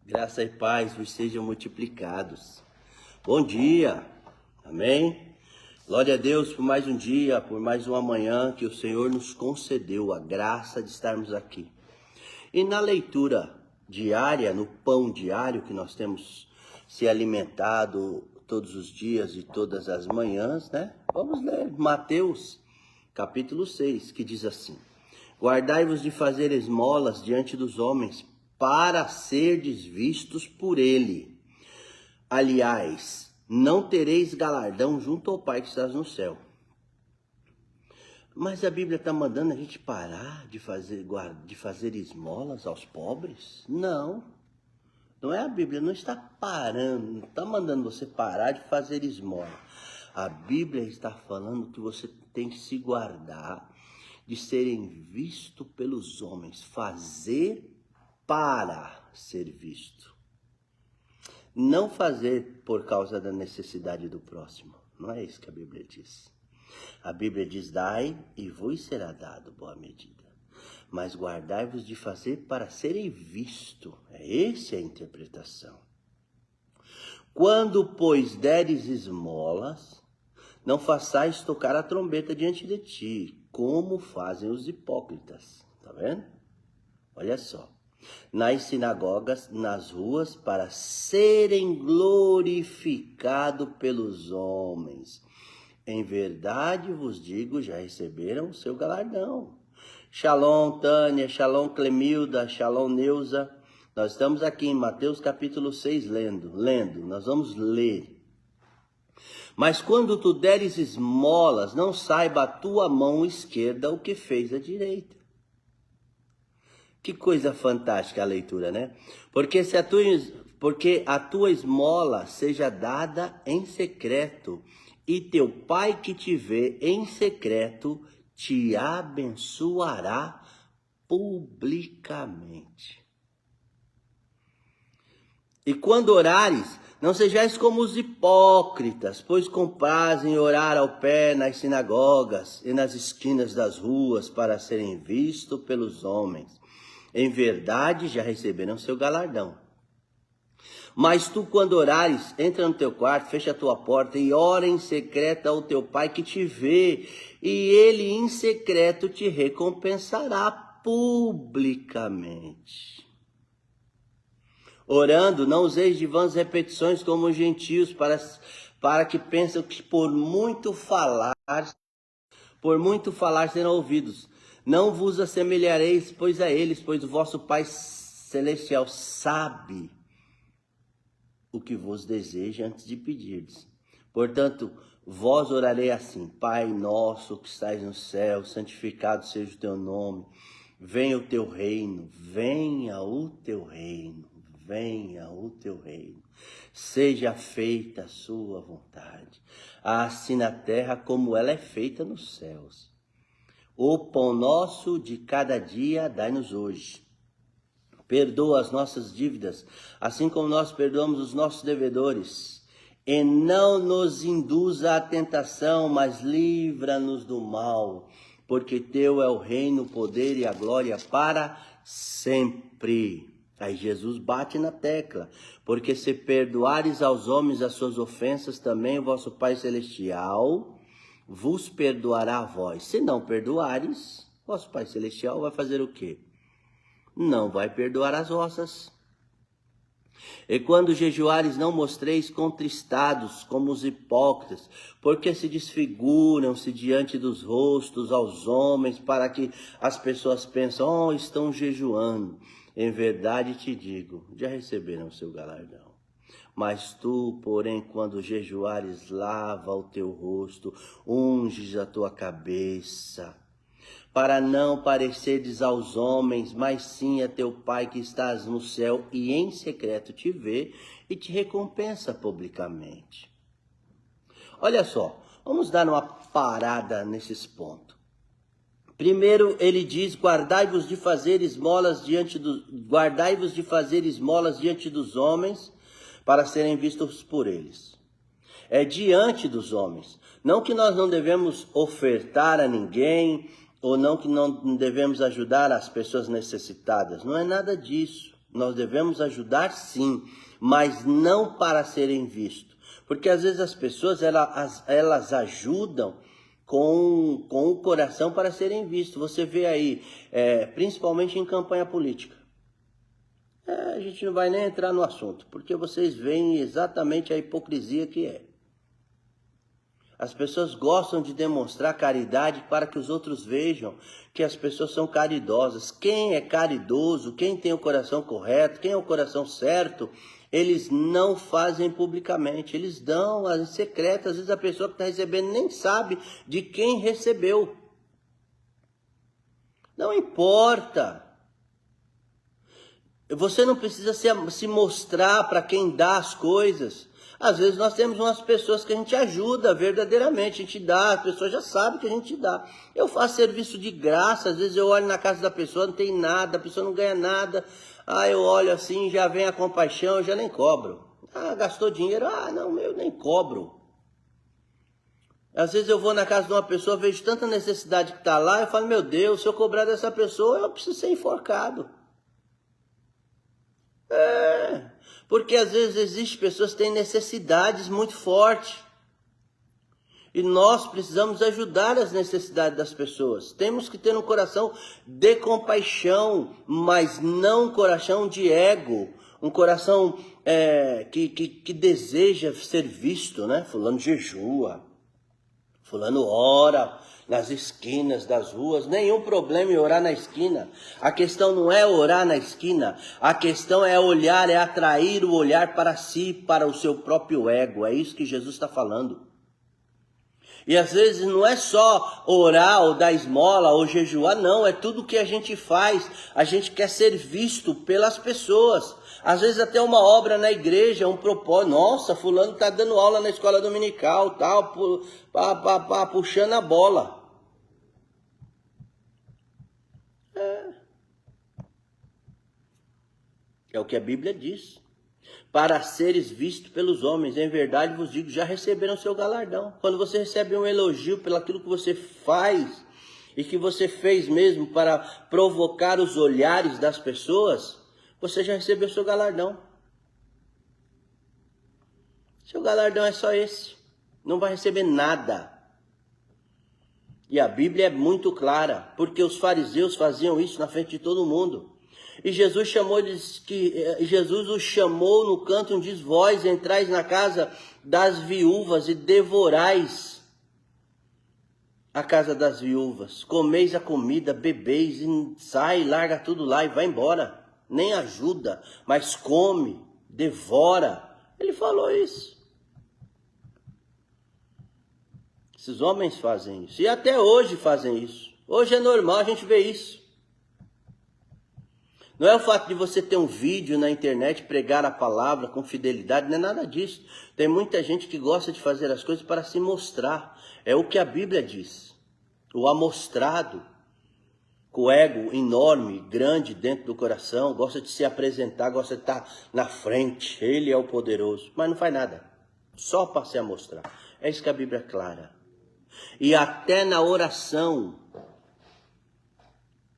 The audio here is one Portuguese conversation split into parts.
Graça e paz vos sejam multiplicados. Bom dia, amém? Glória a Deus por mais um dia, por mais uma manhã que o Senhor nos concedeu a graça de estarmos aqui. E na leitura diária, no pão diário que nós temos se alimentado todos os dias e todas as manhãs, né? Vamos ler Mateus capítulo 6, que diz assim: Guardai-vos de fazer esmolas diante dos homens, para serdes vistos por ele. Aliás, não tereis galardão junto ao Pai que estás no céu. Mas a Bíblia está mandando a gente parar de fazer esmolas aos pobres? Não. Não é a Bíblia, não está parando, não está mandando você parar de fazer esmola. A Bíblia está falando que você tem que se guardar de serem vistos pelos homens, fazer para ser visto. Não fazer por causa da necessidade do próximo. Não é isso que a Bíblia diz. A Bíblia diz: dai e vos será dado boa medida. Mas guardai-vos de fazer para serem vistos. Essa é a interpretação. Quando, pois, deres esmolas, não façais tocar a trombeta diante de ti, como fazem os hipócritas. Tá vendo? Olha só. Nas sinagogas, nas ruas, para serem glorificados pelos homens. Em verdade vos digo, já receberam o seu galardão. Shalom, Tânia, shalom, Clemilda, shalom, Neuza. Nós estamos aqui em Mateus capítulo 6 lendo. Nós vamos ler. Mas quando tu deres esmolas, não saiba a tua mão esquerda o que fez a direita. Que coisa fantástica a leitura, né? Porque a tua esmola seja dada em secreto, e teu pai que te vê em secreto te abençoará publicamente. E quando orares, não sejais como os hipócritas, pois comprazem orar ao pé nas sinagogas e nas esquinas das ruas para serem vistos pelos homens. Em verdade, já receberam seu galardão. Mas tu, quando orares, entra no teu quarto, fecha a tua porta e ora em secreto ao teu pai que te vê, e ele em secreto te recompensará publicamente. Orando, não useis de vãs repetições como os gentios, para que pensam que por muito falar serão ouvidos. Não vos assemelhareis, pois a eles, pois o vosso Pai Celestial sabe o que vos deseja antes de pedirdes. Portanto, vós orarei assim: Pai nosso que estais no céu, santificado seja o teu nome. Venha o teu reino, venha o teu reino, venha o teu reino. Seja feita a sua vontade, assim na terra como ela é feita nos céus. O pão nosso de cada dia dai-nos hoje. Perdoa as nossas dívidas, assim como nós perdoamos os nossos devedores. E não nos induza à tentação, mas livra-nos do mal. Porque teu é o reino, o poder e a glória para sempre. Aí Jesus bate na tecla. Porque se perdoares aos homens as suas ofensas, também o vosso Pai Celestial vos perdoará a vós. Se não perdoares, vosso Pai Celestial vai fazer o quê? Não vai perdoar as vossas. E quando jejuares, não mostreis contristados como os hipócritas, porque se desfiguram-se diante dos rostos aos homens, para que as pessoas pensem: oh, estão jejuando. Em verdade te digo, já receberam o seu galardão. Mas tu, porém, quando jejuares, lava o teu rosto, unges a tua cabeça, para não parecerdes aos homens, mas sim a teu Pai que estás no céu, e em secreto te vê e te recompensa publicamente. Olha só, vamos dar uma parada nesses pontos. Primeiro ele diz: guardai-vos de fazer esmolas diante dos homens, para serem vistos por eles. É diante dos homens. Não que nós não devemos ofertar a ninguém, ou não que não devemos ajudar as pessoas necessitadas. Não é nada disso. Nós devemos ajudar sim, mas não para serem vistos. Porque às vezes as pessoas elas ajudam com o coração para serem vistos. Você vê aí, principalmente em campanha política. A gente não vai nem entrar no assunto, porque vocês veem exatamente a hipocrisia que é. As pessoas gostam de demonstrar caridade para que os outros vejam que as pessoas são caridosas. Quem é caridoso, quem tem o coração correto, quem é o coração certo, eles não fazem publicamente, eles dão em secreto. Às vezes a pessoa que está recebendo nem sabe de quem recebeu. Não importa. Você não precisa se mostrar para quem dá as coisas. Às vezes nós temos umas pessoas que a gente ajuda verdadeiramente, a gente dá, a pessoa já sabe que a gente dá. Eu faço serviço de graça, às vezes eu olho na casa da pessoa, não tem nada, a pessoa não ganha nada. Eu olho assim, já vem a compaixão, eu já nem cobro. Gastou dinheiro? Não, eu nem cobro. Às vezes eu vou na casa de uma pessoa, vejo tanta necessidade que está lá, eu falo, meu Deus, se eu cobrar dessa pessoa, eu preciso ser enforcado. Porque às vezes existem pessoas que têm necessidades muito fortes. E nós precisamos ajudar as necessidades das pessoas. Temos que ter um coração de compaixão, mas não um coração de ego. Um coração que deseja ser visto, né? Fulano jejua, fulano ora nas esquinas das ruas. Nenhum problema em orar na esquina. A questão não é orar na esquina. A questão é olhar, é atrair o olhar para si, para o seu próprio ego. É isso que Jesus está falando. E às vezes não é só orar ou dar esmola ou jejuar, não. É tudo que a gente faz. A gente quer ser visto pelas pessoas. Às vezes até uma obra na igreja, um propósito. Nossa, fulano está dando aula na escola dominical, tal, puxando a bola. É o que a Bíblia diz. Para seres vistos pelos homens, em verdade vos digo, já receberam seu galardão. Quando você recebe um elogio pelo aquilo que você faz e que você fez mesmo para provocar os olhares das pessoas, você já recebeu seu galardão. Seu galardão é só esse. Não vai receber nada. E a Bíblia é muito clara, porque os fariseus faziam isso na frente de todo mundo. E Jesus os chamou no canto e diz, vós entrais na casa das viúvas e devorais a casa das viúvas. Comeis a comida, bebeis e sai, larga tudo lá e vai embora. Nem ajuda, mas come, devora. Ele falou isso. Esses homens fazem isso. E até hoje fazem isso. Hoje é normal a gente ver isso. Não é o fato de você ter um vídeo na internet, pregar a palavra com fidelidade, não é nada disso. Tem muita gente que gosta de fazer as coisas para se mostrar. É o que a Bíblia diz. O amostrado, com o ego enorme, grande dentro do coração, gosta de se apresentar, gosta de estar na frente. Ele é o poderoso, mas não faz nada. Só para se amostrar. É isso que a Bíblia é clara. E até na oração,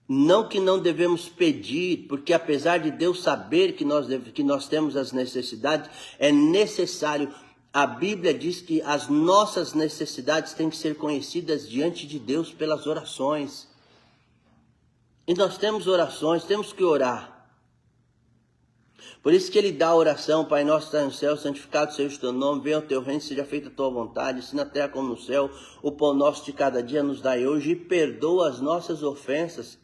não que não devemos pedir, porque apesar de Deus saber que nós temos as necessidades, é necessário. A Bíblia diz que as nossas necessidades têm que ser conhecidas diante de Deus pelas orações. E nós temos orações, temos que orar. Por isso que ele dá a oração, Pai nosso que está no céu, santificado seja o teu nome, venha o teu reino, seja feita a tua vontade, assim na terra como no céu. O pão nosso de cada dia nos dai hoje e perdoa as nossas ofensas,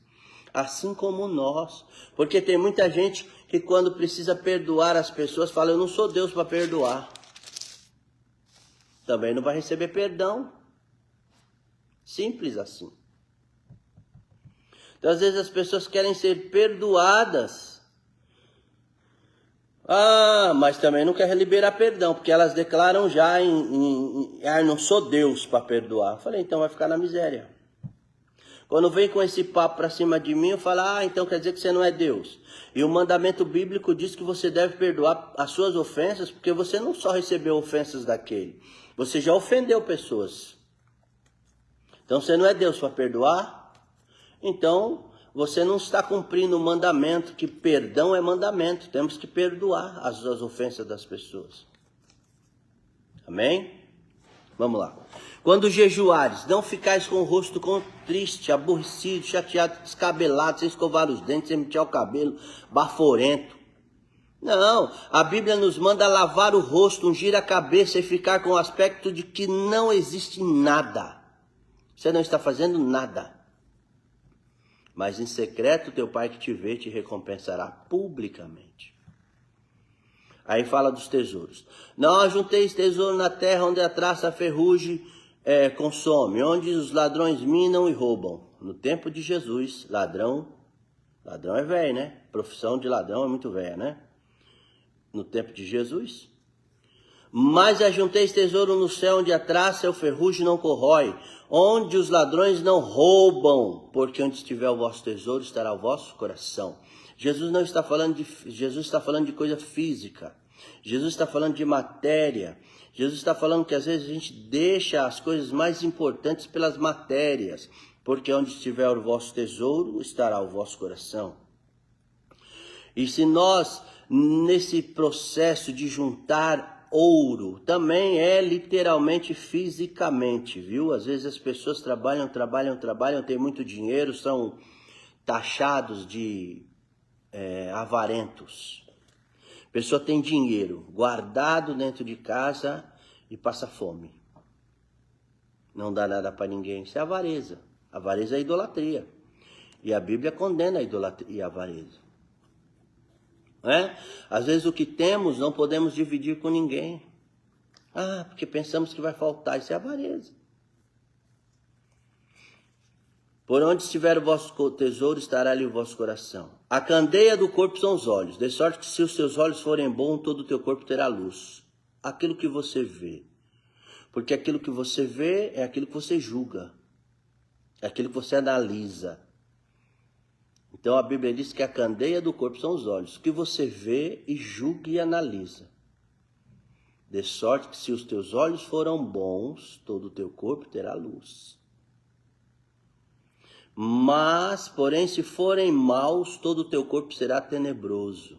assim como nós. Porque tem muita gente que quando precisa perdoar as pessoas, fala, eu não sou Deus para perdoar. Também não vai receber perdão. Simples assim. Então às vezes as pessoas querem ser perdoadas. Mas também não quer liberar perdão, porque elas declaram já não sou Deus para perdoar. Eu falei, então vai ficar na miséria. Quando vem com esse papo para cima de mim, eu falo, então quer dizer que você não é Deus. E o mandamento bíblico diz que você deve perdoar as suas ofensas, porque você não só recebeu ofensas daquele, você já ofendeu pessoas. Então você não é Deus para perdoar? Então você não está cumprindo o mandamento, que perdão é mandamento. Temos que perdoar as ofensas das pessoas. Amém? Vamos lá. Quando jejuares, não ficais com o rosto triste, aborrecido, chateado, descabelado, sem escovar os dentes, sem pentear o cabelo, baforento. Não, a Bíblia nos manda lavar o rosto, ungir a cabeça e ficar com o aspecto de que não existe nada. Você não está fazendo nada. Mas em secreto teu Pai que te vê te recompensará publicamente. Aí fala dos tesouros. Não ajunteis tesouro na terra onde a traça, a ferrugem consome, onde os ladrões minam e roubam. No tempo de Jesus, ladrão é velho, né? Profissão de ladrão é muito velha, né? No tempo de Jesus. Mas ajunteis tesouro no céu, onde a traça e a ferrugem não corrói, onde os ladrões não roubam, porque onde estiver o vosso tesouro estará o vosso coração. Jesus está falando de coisa física. Jesus está falando de matéria. Jesus está falando que às vezes a gente deixa as coisas mais importantes pelas matérias, porque onde estiver o vosso tesouro estará o vosso coração. E se nós, nesse processo de juntar ouro, também é literalmente fisicamente, viu? Às vezes as pessoas trabalham, têm muito dinheiro, são taxados de avarentos. A pessoa tem dinheiro guardado dentro de casa e passa fome. Não dá nada para ninguém. Isso é avareza. Avareza é idolatria. E a Bíblia condena a idolatria e a avareza. Às vezes o que temos não podemos dividir com ninguém. Porque pensamos que vai faltar. Isso é avareza. Por onde estiver o vosso tesouro, estará ali o vosso coração. A candeia do corpo são os olhos, de sorte que se os teus olhos forem bons, todo o teu corpo terá luz. Aquilo que você vê. Porque aquilo que você vê é aquilo que você julga. É aquilo que você analisa. Então a Bíblia diz que a candeia do corpo são os olhos, que você vê e julga e analisa. De sorte que se os teus olhos foram bons, todo o teu corpo terá luz. Mas, porém, se forem maus, todo o teu corpo será tenebroso.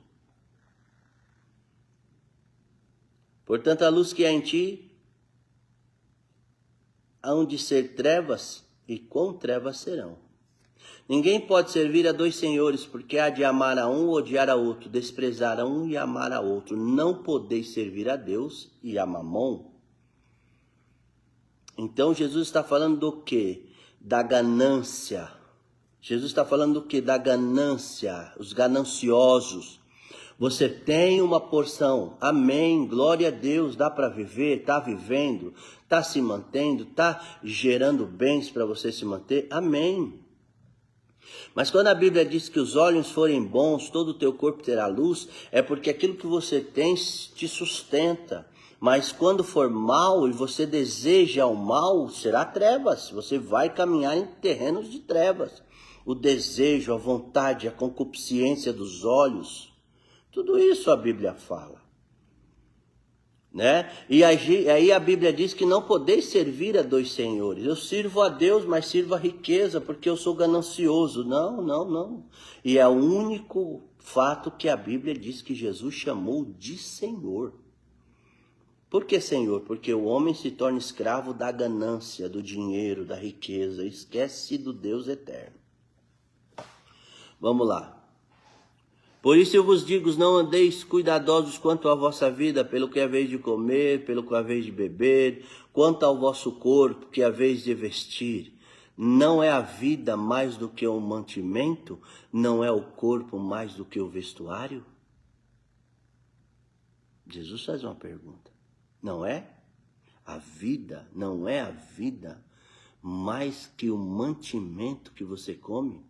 Portanto, a luz que há em ti, hão de ser trevas, e com trevas serão. Ninguém pode servir a dois senhores, porque há de amar a um ou odiar a outro, desprezar a um e amar a outro. Não podeis servir a Deus e a Mamon. Então, Jesus está falando do quê? Da ganância. Jesus está falando do que? Da ganância, os gananciosos. Você tem uma porção, amém, glória a Deus, dá para viver, está vivendo, está se mantendo, está gerando bens para você se manter, amém. Mas quando a Bíblia diz que os olhos forem bons, todo o teu corpo terá luz, é porque aquilo que você tem te sustenta. Mas quando for mal e você deseja o mal, será trevas. Você vai caminhar em terrenos de trevas. O desejo, a vontade, a concupiscência dos olhos, tudo isso a Bíblia fala. E aí a Bíblia diz que não podeis servir a dois senhores. Eu sirvo a Deus, mas sirvo a riqueza, porque eu sou ganancioso. Não. E é o único fato que a Bíblia diz que Jesus chamou de Senhor. Por que Senhor? Porque o homem se torna escravo da ganância, do dinheiro, da riqueza, esquece do Deus eterno. Vamos lá. Por isso eu vos digo, não andeis cuidadosos quanto à vossa vida, pelo que haveis de comer, pelo que haveis de beber, quanto ao vosso corpo, que haveis de vestir. Não é a vida mais do que o mantimento? Não é o corpo mais do que o vestuário? Jesus faz uma pergunta. Não é? A vida, não é a vida mais que o mantimento que você come?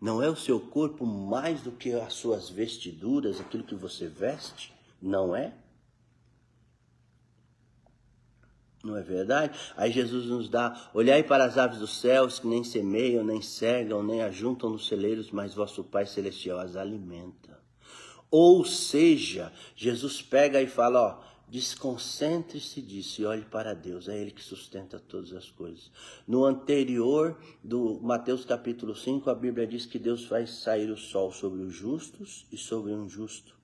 Não é o seu corpo mais do que as suas vestiduras, aquilo que você veste? Não é? Não é verdade? Aí Jesus nos dá, olhai para as aves dos céus, que nem semeiam, nem cegam, nem ajuntam nos celeiros, mas vosso Pai Celestial as alimenta. Ou seja, Jesus pega e fala, Desconcentre-se disso e olhe para Deus, é Ele que sustenta todas as coisas. No anterior, do Mateus capítulo 5, a Bíblia diz que Deus faz sair o sol sobre os justos e sobre o injusto.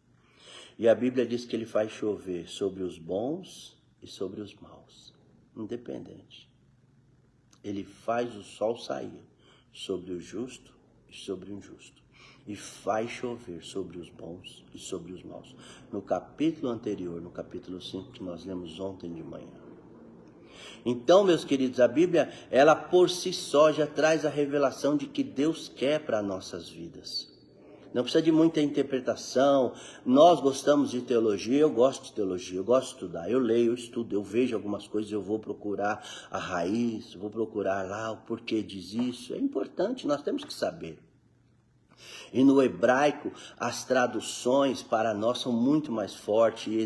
E a Bíblia diz que Ele faz chover sobre os bons e sobre os maus, independente. Ele faz o sol sair sobre o justo e sobre o injusto. E faz chover sobre os bons e sobre os maus. No capítulo anterior, no capítulo 5, que nós lemos ontem de manhã. Então, meus queridos, a Bíblia, ela por si só já traz a revelação de que Deus quer para nossas vidas. Não precisa de muita interpretação. Nós gostamos de teologia, eu gosto de teologia, eu gosto de estudar. Eu leio, eu estudo, eu vejo algumas coisas, eu vou procurar a raiz, vou procurar lá o porquê diz isso. É importante, nós temos que saber. E no hebraico, as traduções para nós são muito mais fortes. E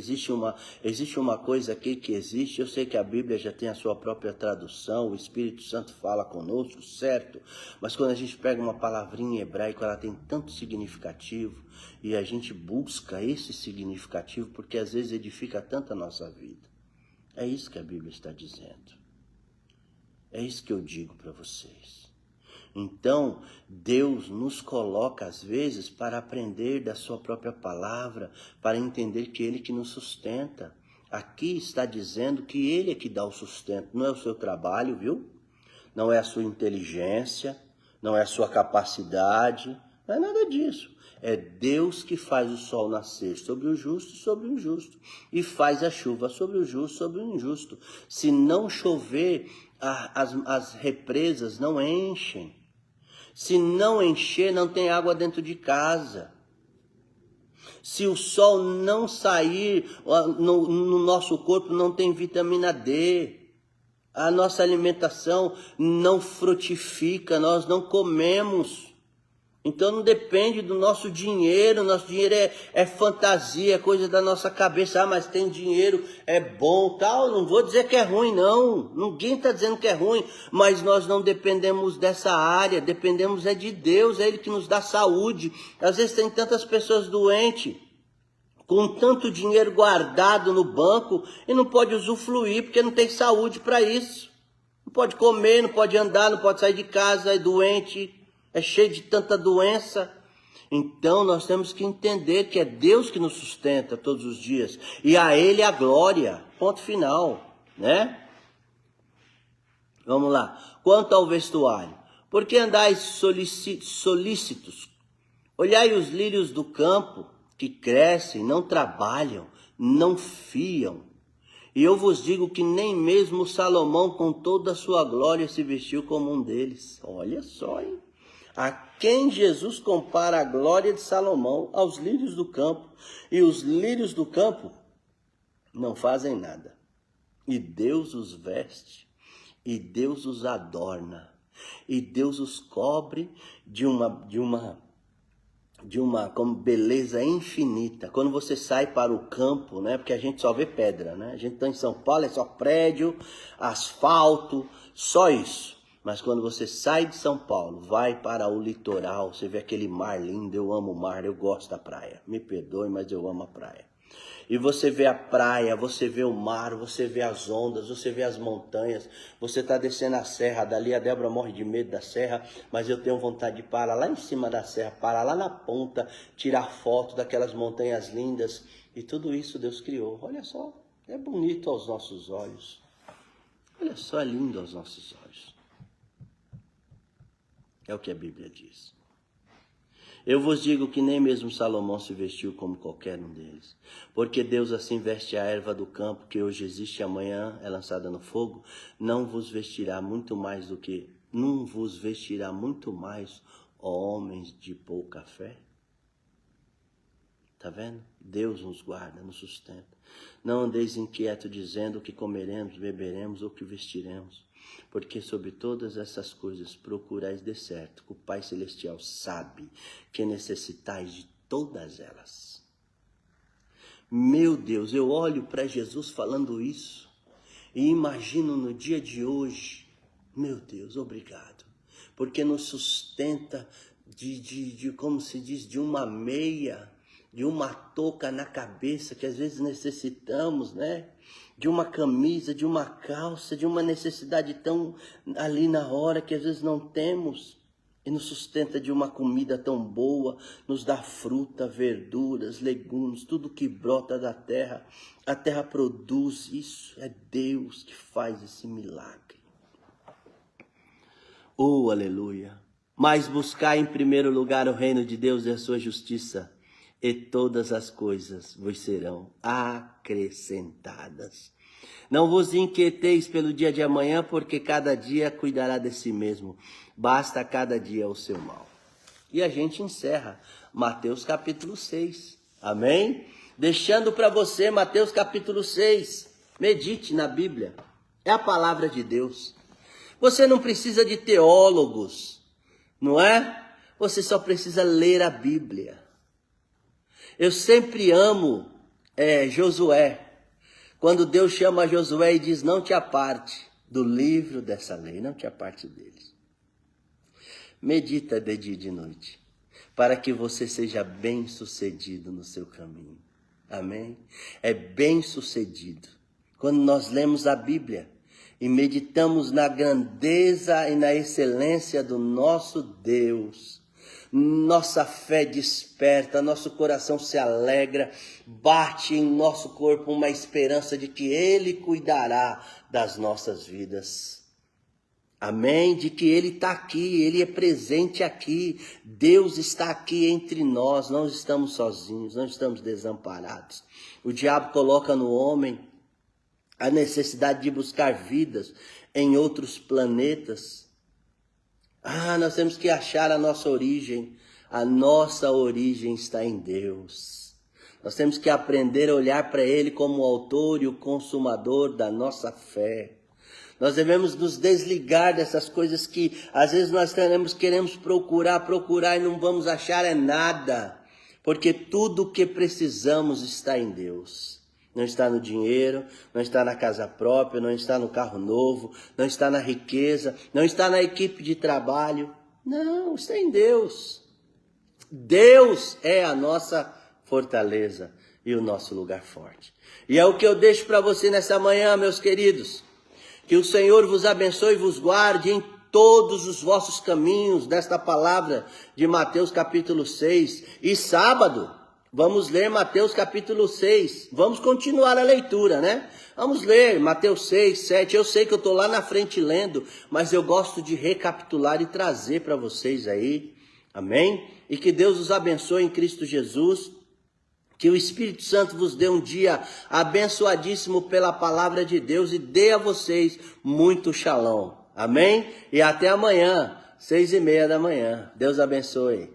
existe uma coisa aqui que existe. Eu sei que a Bíblia já tem a sua própria tradução. O Espírito Santo fala conosco, certo? Mas quando a gente pega uma palavrinha em hebraico, ela tem tanto significativo. E a gente busca esse significativo porque às vezes edifica tanto a nossa vida. É isso que a Bíblia está dizendo. É isso que eu digo para vocês. Então, Deus nos coloca às vezes para aprender da sua própria palavra, para entender que Ele que nos sustenta. Aqui está dizendo que Ele é que dá o sustento, não é o seu trabalho, viu? Não é a sua inteligência, não é a sua capacidade, não é nada disso. É Deus que faz o sol nascer sobre o justo e sobre o injusto, e faz a chuva sobre o justo e sobre o injusto. Se não chover, as represas não enchem. Se não encher, não tem água dentro de casa. Se o sol não sair no nosso corpo, não tem vitamina D. A nossa alimentação não frutifica, nós não comemos. Então não depende do nosso dinheiro é fantasia, é coisa da nossa cabeça. Ah, mas tem dinheiro, é bom, tal. Não vou dizer que é ruim, não. Ninguém está dizendo que é ruim, mas nós não dependemos dessa área, dependemos é de Deus, é Ele que nos dá saúde. Às vezes tem tantas pessoas doentes, com tanto dinheiro guardado no banco, e não pode usufruir, porque não tem saúde para isso. Não pode comer, não pode andar, não pode sair de casa, é doente. É cheio de tanta doença. Então nós temos que entender que é Deus que nos sustenta todos os dias. E a Ele a glória. Ponto final, né? Vamos lá. Quanto ao vestuário. Por que andais solícitos? Olhai os lírios do campo, que crescem, não trabalham, não fiam. E eu vos digo que nem mesmo Salomão, com toda a sua glória, se vestiu como um deles. Olha só, hein? A quem Jesus compara a glória de Salomão aos lírios do campo. E os lírios do campo não fazem nada. E Deus os veste, e Deus os adorna, e Deus os cobre de uma como beleza infinita. Quando você sai para o campo, né? Porque a gente só vê pedra, né? A gente está em São Paulo, é só prédio, asfalto, só isso. Mas quando você sai de São Paulo, vai para o litoral, você vê aquele mar lindo. Eu amo o mar, eu gosto da praia. Me perdoe, mas eu amo a praia. E você vê a praia, você vê o mar, você vê as ondas, você vê as montanhas. Você está descendo a serra, dali a Débora morre de medo da serra, mas eu tenho vontade de parar lá em cima da serra, parar lá na ponta, tirar foto daquelas montanhas lindas. E tudo isso Deus criou. Olha só, é bonito aos nossos olhos. Olha só, é lindo aos nossos olhos. É o que a Bíblia diz. Eu vos digo que nem mesmo Salomão se vestiu como qualquer um deles. Porque Deus assim veste a erva do campo, que hoje existe e amanhã é lançada no fogo. Não vos vestirá muito mais, ó homens de pouca fé? Tá vendo? Deus nos guarda, nos sustenta. Não andeis inquieto dizendo o que comeremos, beberemos ou o que vestiremos. Porque sobre todas essas coisas procurais de certo, que o Pai Celestial sabe que necessitais de todas elas. Meu Deus, eu olho para Jesus falando isso e imagino no dia de hoje, meu Deus, obrigado, porque nos sustenta como se diz, de uma meia, de uma touca na cabeça, que às vezes necessitamos, né? De uma camisa, de uma calça, de uma necessidade tão ali na hora que às vezes não temos. E nos sustenta de uma comida tão boa, nos dá fruta, verduras, legumes, tudo que brota da terra. A terra produz isso, é Deus que faz esse milagre. Oh, aleluia! Mas buscar em primeiro lugar o reino de Deus e a sua justiça, e todas as coisas vos serão acrescentadas. Não vos inquieteis pelo dia de amanhã, porque cada dia cuidará de si mesmo. Basta cada dia o seu mal. E a gente encerra Mateus capítulo 6. Amém? Deixando para você Mateus capítulo 6. Medite na Bíblia. É a palavra de Deus. Você não precisa de teólogos, não é? Você só precisa ler a Bíblia. Eu sempre amo Josué. Quando Deus chama Josué e diz, não te aparte do livro dessa lei, não te aparte deles. Medita de dia e de noite, para que você seja bem sucedido no seu caminho. Amém? É bem sucedido. Quando nós lemos a Bíblia e meditamos na grandeza e na excelência do nosso Deus, nossa fé desperta, nosso coração se alegra, bate em nosso corpo uma esperança de que Ele cuidará das nossas vidas. Amém? De que Ele está aqui, Ele é presente aqui, Deus está aqui entre nós, não estamos sozinhos, não estamos desamparados. O diabo coloca no homem a necessidade de buscar vidas em outros planetas. Nós temos que achar a nossa origem. A nossa origem está em Deus. Nós temos que aprender a olhar para Ele como o autor e o consumador da nossa fé. Nós devemos nos desligar dessas coisas que às vezes nós queremos procurar e não vamos achar nada. Porque tudo o que precisamos está em Deus. Não está no dinheiro, não está na casa própria, não está no carro novo, não está na riqueza, não está na equipe de trabalho. Não, está em Deus. Deus é a nossa fortaleza e o nosso lugar forte. E é o que eu deixo para você nessa manhã, meus queridos. Que o Senhor vos abençoe e vos guarde em todos os vossos caminhos, desta palavra de Mateus capítulo 6. E sábado, vamos ler Mateus capítulo 6. Vamos continuar a leitura, né? Vamos ler Mateus 6, 7. Eu sei que eu estou lá na frente lendo, mas eu gosto de recapitular e trazer para vocês aí. Amém? E que Deus os abençoe em Cristo Jesus. Que o Espírito Santo vos dê um dia abençoadíssimo pela palavra de Deus e dê a vocês muito shalom. Amém? E até amanhã, 6:30 da manhã. Deus abençoe.